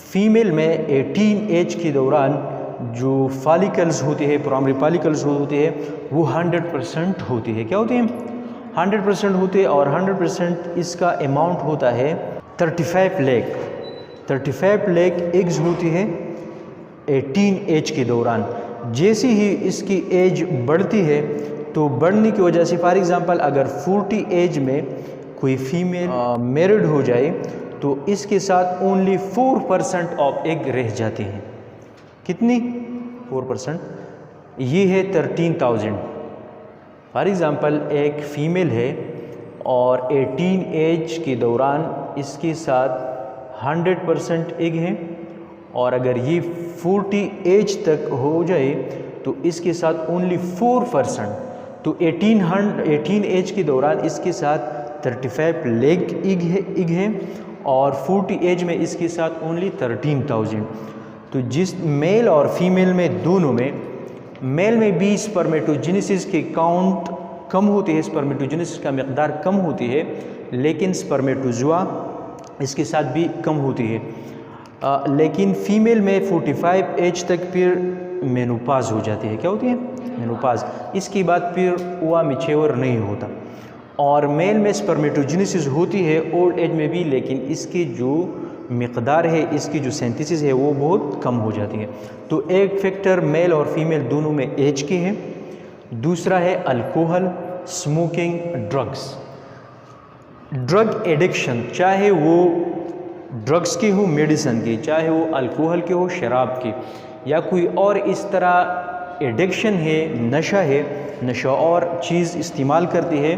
Female में 18 as के दौरान जो फॉलिकल्स होते हैं, प्राइमरी फॉलिकल्स होते हैं, वो 100% होती है। क्या होती है? 100% होते हैं। और 100% इसका अमाउंट होता है 35 लाख। 35 लाख एग्स होती है 18 एज के दौरान। जैसे ही इसकी एज बढ़ती है तो बढ़ने की वजह से फॉर एग्ज़ाम्पल अगर 40 एज में कोई फीमेल मैरिड हो जाए तो इसके साथ ओनली 4% ऑफ एग रह जाते हैं। कितनी? 4%। ये है 13,000। फॉर एग्ज़ाम्पल एक फ़ीमेल है और 18 एज के दौरान इसके साथ 100% एग है, और अगर ये 40 एज तक हो जाए तो इसके साथ ओनली 4%। तो 18 एज के दौरान इसके साथ 35 लाख एग है और 40 एज में इसके साथ ओनली 13,000। तो जिस मेल और फीमेल में दोनों में, मेल में भी स्पर्मेटोजेनेसिस के काउंट कम होती है, स्पर्मेटोजेनेसिस का मकदार कम होती है, लेकिन स्पर्मेटोजुआ इसके साथ भी कम होती है। लेकिन फीमेल में 45 एज तक फिर मेनोपाज हो जाती है। क्या होती है? मेनोपाज। इसके बाद फिर हुआ मैच्योर नहीं होता। और मेल में स्पर्मेटोजेनेसिस होती है ओल्ड एज में भी, लेकिन इसकी जो मकदार है, इसकी जो सिंथेसिस है वो बहुत कम हो जाती है। तो एक फैक्टर मेल और फीमेल दोनों में एज के है। दूसरा है alcohol, smoking, drugs. Drug addiction, चाहे वो ड्रग्स की हो, मेडिसिन की, चाहे वो अल्कोहल के हो, शराब की, या कोई और इस तरह एडिक्शन है, नशा है, नशा और चीज़ इस्तेमाल करती है,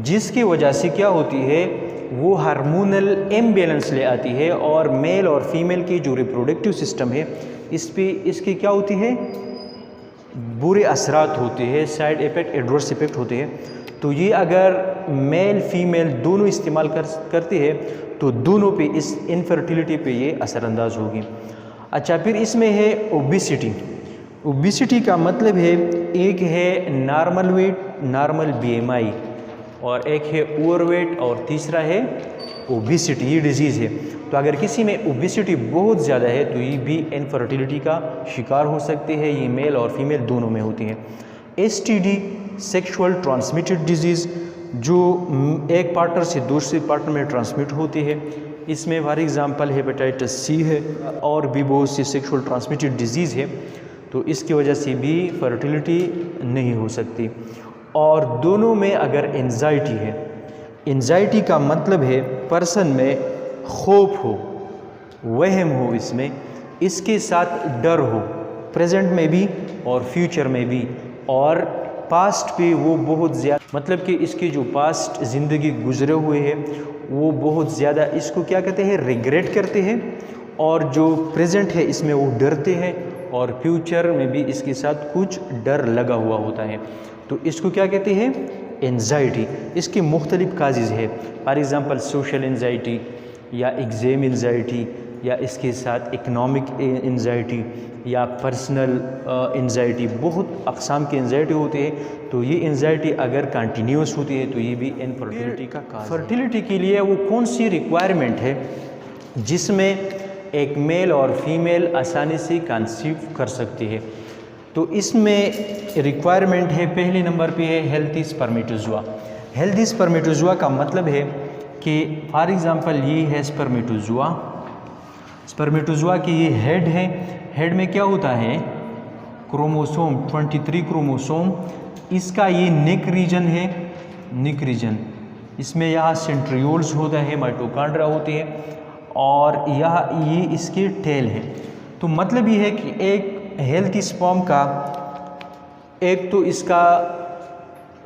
जिसकी वजह से क्या होती है, वो हार्मोनल इम्बैलेंस ले आती है और मेल और फीमेल की जो रिप्रोडक्टिव सिस्टम है इस पे इसकी क्या होती है, बुरे असरात होते हैं, साइड इफ़ेक्ट, एडवर्स इफ़ेक्ट होते हैं। तो ये अगर मेल फीमेल दोनों इस्तेमाल करते हैं तो दोनों पे इस इनफर्टिलिटी पे ये असरअंदाज होगी। अच्छा, फिर इसमें है ओबिसिटी। ओबिसिटी का मतलब है, एक है नॉर्मल वेट, नॉर्मल BMI, और एक है ओवरवेट, और तीसरा है ओबिसिटी। ये डिजीज़ है। तो अगर किसी में ओबिसिटी बहुत ज़्यादा है तो ये भी इनफर्टिलिटी का शिकार हो सकते हैं। ये मेल और फीमेल दोनों में होती है। STD, सेक्सुअल ट्रांसमिटेड डिजीज़, जो एक पार्टनर से दूसरे पार्टनर में ट्रांसमिट होती है। इसमें फॉर एग्ज़ाम्पल हेपेटाइटिस C है और भी बहुत सी सेक्सुअल ट्रांसमिटेड डिजीज़ है। तो इसकी वजह से भी फर्टिलिटी नहीं हो सकती। और दोनों में अगर एंजाइटी है, एंजाइटी का मतलब है पर्सन में खौफ हो, वहम हो, इसके साथ डर हो, प्रेजेंट में भी और फ्यूचर में भी, और पास्ट पे वो बहुत ज़्यादा, मतलब कि इसकी जो पास्ट ज़िंदगी गुजरे हुए है वो बहुत ज़्यादा इसको क्या कहते हैं, रिग्रेट करते हैं, और जो प्रेजेंट है इसमें वो डरते हैं, और फ्यूचर में भी इसके साथ कुछ डर लगा हुआ होता है। तो इसको क्या कहते हैं, एंजाइटी। इसकी मुख्तलिफ काजेज़ है, फॉर एग्ज़ाम्पल सोशल एंजाइटी या एग्ज़ाम एंजाइटी, या इसके साथ इकनॉमिक एंजाइटी या पर्सनल एंजाइटी। बहुत अक़साम की एंजाइटी होती है। तो ये एंजाइटी अगर कंटिन्यूस होती है तो ये भी इनफर्टिलिटी का काज है। फर्टिलिटी के लिए वो कौन सी रिक्वायरमेंट है जिसमें एक मेल और फीमेल आसानी से कंसीव कर सकती है? तो इसमें रिक्वायरमेंट है, पहले नंबर पे है हेल्थी स्पर्मेटोजुआ। हेल्थी स्पर्मेटोजुआ का मतलब है कि फॉर एग्ज़ाम्पल ये है स्पर्मेटोजुआ। स्पर्मेटोजुआ की ये हेड है। हेड में क्या होता है, क्रोमोसोम, 23 क्रोमोसोम। इसका ये नेक रीजन है, नेक रीजन। इसमें यहाँ सेंट्रियोल्स होता है, माइटोकॉन्ड्रिया होती है, और यह ये इसके टेल है। तो मतलब ये है कि एक हेल्थी स्पर्म का, एक तो इसका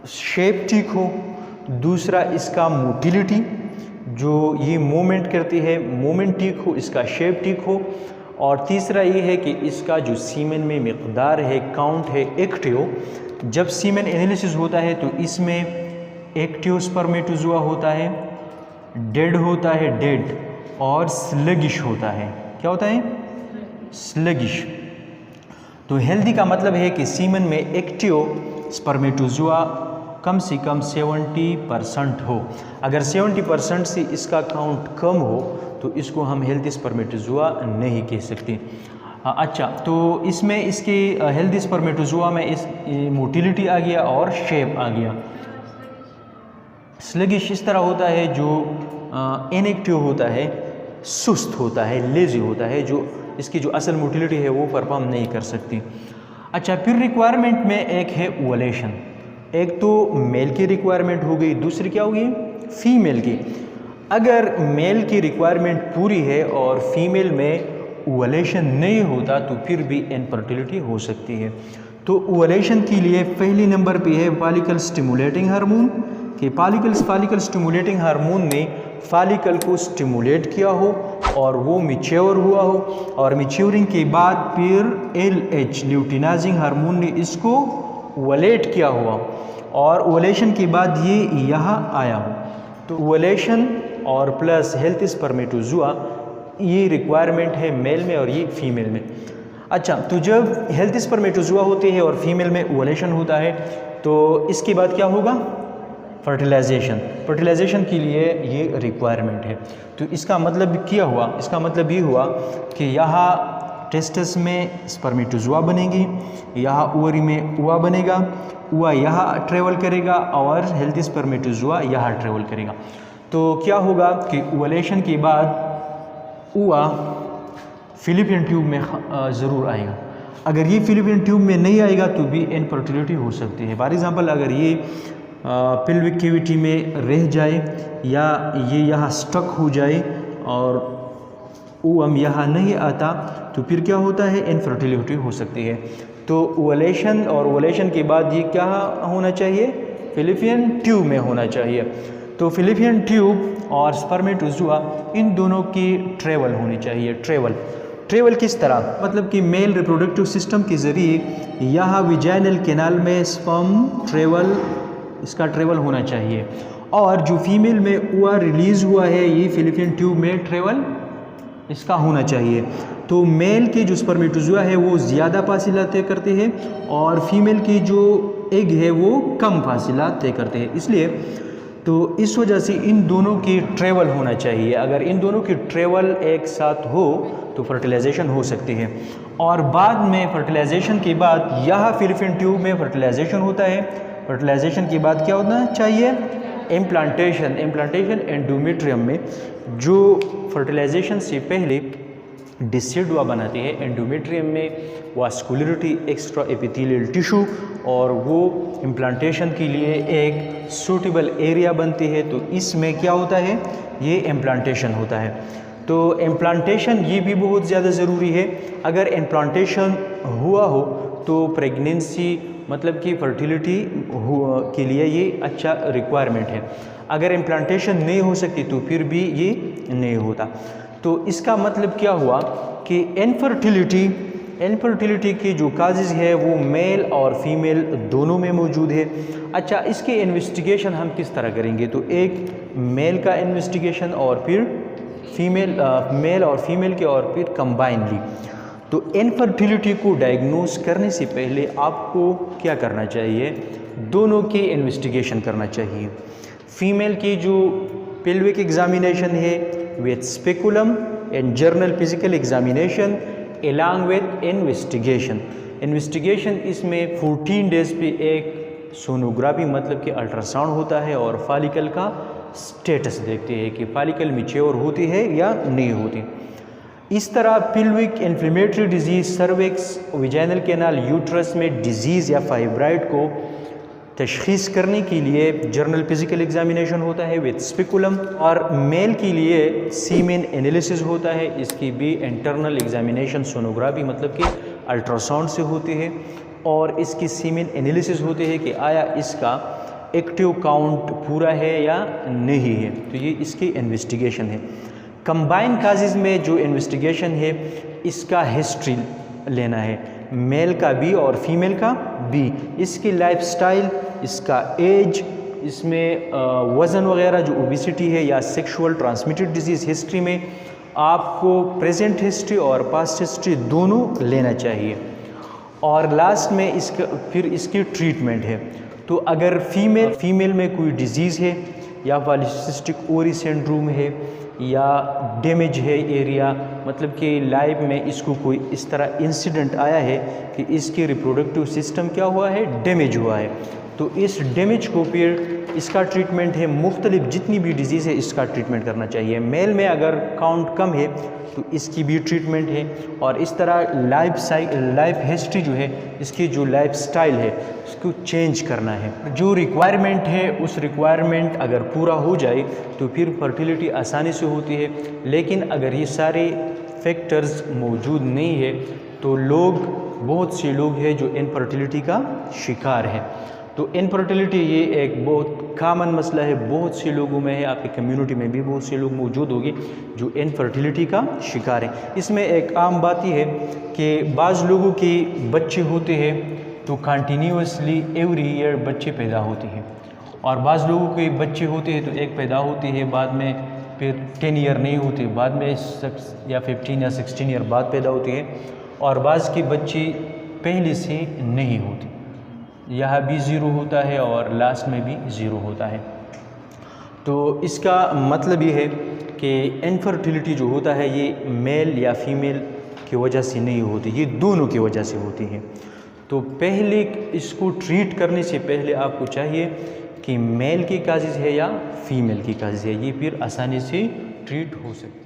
शेप ठीक हो, दूसरा इसका मोटिलिटी, जो ये मूवमेंट करती है, मूवमेंट ठीक हो, इसका शेप ठीक हो, और तीसरा ये है कि इसका जो सीमेन में मकदार है, काउंट है, एक्टिव। जब सीमेन एनालिसिस होता है तो इसमें एक्टिव स्पर्मेटोजुआ होता है, डेड होता है, डेड, और स्लगिश होता है। क्या होता है? स्लगिश। तो हेल्दी का मतलब है कि सीमेन में एक्टिव स्पर्मेटोजुआ कम से कम 70% हो। अगर 70% से इसका काउंट कम हो तो इसको हम हेल्दी स्पर्मेटोजुआ नहीं कह सकते। अच्छा, तो इसमें इसके हेल्दी स्पर्मेटोजुआ में इस मोटिलिटी आ गया और शेप आ गया। स्लगिश इस तरह होता है जो इनएक्टिव होता है, सुस्त होता है, लेजी होता है, जो इसकी जो असल मोटिलिटी है वो परफॉर्म नहीं कर सकती। अच्छा, फिर रिक्वायरमेंट में एक है ओवलेशन। एक तो मेल की रिक्वायरमेंट हो गई, दूसरी क्या होगी फीमेल की। अगर मेल की रिक्वायरमेंट पूरी है और फीमेल में ओवलेशन नहीं होता तो फिर भी इनफर्टिलिटी हो सकती है। तो ओवलेशन के लिए पहले नंबर पे है फॉलिकल स्टिमुलेटिंग हार्मोन, कि फॉलिकल स्टिमुलेटिंग हार्मोन ने फॉलिकल को स्टिमुलेट किया हो और वो मैच्योर हुआ हो, और मैच्योरिंग के बाद फिर LH ल्यूटिनाइजिंग हार्मोन ने इसको ओवलेट किया हुआ और ओवलेशन के बाद ये यहाँ आया हो। तो ओवलेशन और प्लस हेल्थ स्पर्मेटोजुआ ये रिक्वायरमेंट है मेल में और ये फीमेल में। अच्छा, तो जब हेल्थ स्पर्मेटोजुआ होते हैं और फीमेल में ओवलेशन होता है तो इसके बाद क्या होगा फर्टिलाइजेशन। फर्टिलाइजेशन के लिए ये रिक्वायरमेंट है। तो इसका मतलब क्या हुआ, इसका मतलब ये हुआ कि यहाँ टेस्टिस में स्पर्मेटोजुआ बनेगी, यहाँ ओवरी में ओवा बनेगा, ओवा यहाँ ट्रेवल करेगा और हेल्थी स्पर्मेटोजुआ यहाँ ट्रेवल करेगा। तो क्या होगा कि ओवलेशन के बाद ओवा फिलिपियन ट्यूब में ज़रूर आएगा। अगर ये फिलिपियन ट्यूब में नहीं आएगा तो भी इनफर्टिलिटी हो सकती है। फॉर एग्जांपल, अगर ये पेल्विक कैविटी में रह जाए या ये यहाँ स्टक हो जाए और ओवम यहाँ नहीं आता तो फिर क्या होता है इनफर्टिलिटी हो सकती है। तो ओवलेशन और ओवलेशन के बाद ये क्या होना चाहिए फिलिपियन ट्यूब में होना चाहिए। तो फिलिपियन ट्यूब और स्पर्मेटोजुआ इन दोनों की ट्रेवल होनी चाहिए। ट्रेवल किस तरह, मतलब कि मेल रिप्रोडक्टिव सिस्टम के ज़रिए यहाँ विजाइनल कैनाल में स्पर्म इसका ट्रेवल होना चाहिए, और जो फीमेल में ओवा रिलीज़ हुआ है ये फिलिपियन ट्यूब में ट्रेवल इसका होना चाहिए। तो मेल के जो स्पर्मेटोजुआ है वो ज़्यादा फासिला तय करते हैं और फीमेल की जो एग है वो कम फासिला तय करते हैं। इसलिए तो इस वजह से इन दोनों की ट्रेवल होना चाहिए। अगर इन दोनों की ट्रेवल एक साथ हो तो फर्टिलाइजेशन हो सकती है। और बाद में फर्टिलाइजेशन के बाद यह फिलिपियन ट्यूब में फर्टिलाइजेशन होता है। फर्टिलाइजेशन के बाद क्या होना चाहिए इम्प्लांटेशन एंडोमेट्रियम में, जो फर्टिलाइजेशन से पहले डिसिडुआ बनाते हैं एंडोमेट्रियम में वास्कुलरिटी एक्स्ट्रा एपिथेलियल टिश्यू, और वो इम्प्लांटेशन के लिए एक सूटेबल एरिया बनती है। तो इसमें क्या होता है ये इम्प्लांटेशन होता है। तो इम्प्लांटेशन ये भी बहुत ज़्यादा ज़रूरी है। अगर इम्प्लांटेशन हुआ हो तो प्रेगनेंसी मतलब कि फर्टिलिटी के लिए ये अच्छा रिक्वायरमेंट है। अगर इम्प्लांटेशन नहीं हो सकती तो फिर भी ये नहीं होता। तो इसका मतलब क्या हुआ कि इनफर्टिलिटी की जो काजेज़ है वो मेल और फीमेल दोनों में मौजूद है। अच्छा, इसके इन्वेस्टिगेशन हम किस तरह करेंगे, तो एक मेल का इन्वेस्टिगेशन और फिर मेल और फीमेल के और फिर कंबाइनली। तो इनफर्टिलिटी को डायग्नोज करने से पहले आपको क्या करना चाहिए, दोनों की इन्वेस्टिगेशन करना चाहिए। फीमेल की जो पेल्विक एग्जामिनेशन है with speculum and journal physical examination along with investigation इसमें 14 डेज पे एक सोनोग्राफी मतलब कि अल्ट्रासाउंड होता है और फॉलिकल का स्टेटस देखते हैं कि फॉलिकल मैच्योर होती है या नहीं होती। इस तरह pelvic inflammatory disease, cervix, vaginal canal, uterus में डिजीज़ या फाइब्राइड को तशखीस करने के लिए जर्नल फिजिकल एग्जामिनेशन होता है विथ स्पेकुलम, और मेल के लिए सीमेन एनालिसिस होता है। इसकी भी इंटरनल एग्जामिनेशन सोनोग्राफी मतलब कि अल्ट्रासाउंड से होती है, और इसकी सीमेन एनालिसिस होती है कि आया इसका एक्टिव काउंट पूरा है या नहीं है। तो ये इसकी इन्वेस्टिगेशन है। कंबाइन काजेज़ में जो इन्वेस्टिगेशन है इसका हिस्ट्री लेना है, मेल का भी और फीमेल का भी, इसकी लाइफस्टाइल, इसका एज, इसमें वज़न वगैरह जो ओबेसिटी है या सेक्सुअल ट्रांसमिटेड डिजीज़ हिस्ट्री में आपको प्रेजेंट हिस्ट्री और पास्ट हिस्ट्री दोनों लेना चाहिए। और लास्ट में फिर इसकी ट्रीटमेंट है। तो अगर फीमेल में कोई डिजीज़ है या पॉलीसिस्टिक ओवरी सिंड्रोम है या डैमेज है एरिया, मतलब कि लाइफ में इसको कोई इस तरह इंसिडेंट आया है कि इसके रिप्रोडक्टिव सिस्टम क्या हुआ है, डैमेज हुआ है, तो इस डैमेज को फिर इसका ट्रीटमेंट है, मुख्तलिफ जितनी भी डिजीज़ है इसका ट्रीटमेंट करना चाहिए। मेल में अगर काउंट कम है तो इसकी भी ट्रीटमेंट है, और इस तरह लाइफ हिस्ट्री जो है, इसकी जो लाइफ स्टाइल है उसको चेंज करना है। जो रिक्वायरमेंट है उस रिक्वायरमेंट अगर पूरा हो जाए तो फिर फर्टिलिटी आसानी से होती है। लेकिन अगर ये सारे फैक्टर्स मौजूद नहीं है तो बहुत से लोग हैं जो इनफर्टिलिटी का शिकार है। तो इनफर्टिलिटी ये एक बहुत कॉमन मसला है, बहुत से लोगों में है, आपकी कम्युनिटी में भी बहुत से लोग मौजूद होंगे जो इनफर्टिलिटी का शिकार है। इसमें एक आम बात यह है कि बाज़ लोगों के बच्चे होते हैं तो कंटिन्यूसली एवरी ईयर बच्चे पैदा होते हैं, और बाज़ लोगों के बच्चे होते हैं तो एक पैदा होती है, बाद में फिर 10 ईयर नहीं होते, बाद में या 15 या 16 ईयर बाद पैदा होती है, और बाज़ के बच्चे पहले से नहीं होते, यहाँ भी ज़ीरो होता है और लास्ट में भी ज़ीरो होता है। तो इसका मतलब ये है कि इनफर्टिलिटी जो होता है ये मेल या फीमेल की वजह से नहीं होती, ये दोनों की वजह से होती है। तो पहले इसको ट्रीट करने से पहले आपको चाहिए कि मेल की काजिज़ है या फीमेल की काजिज़ है, ये फिर आसानी से ट्रीट हो सकती है।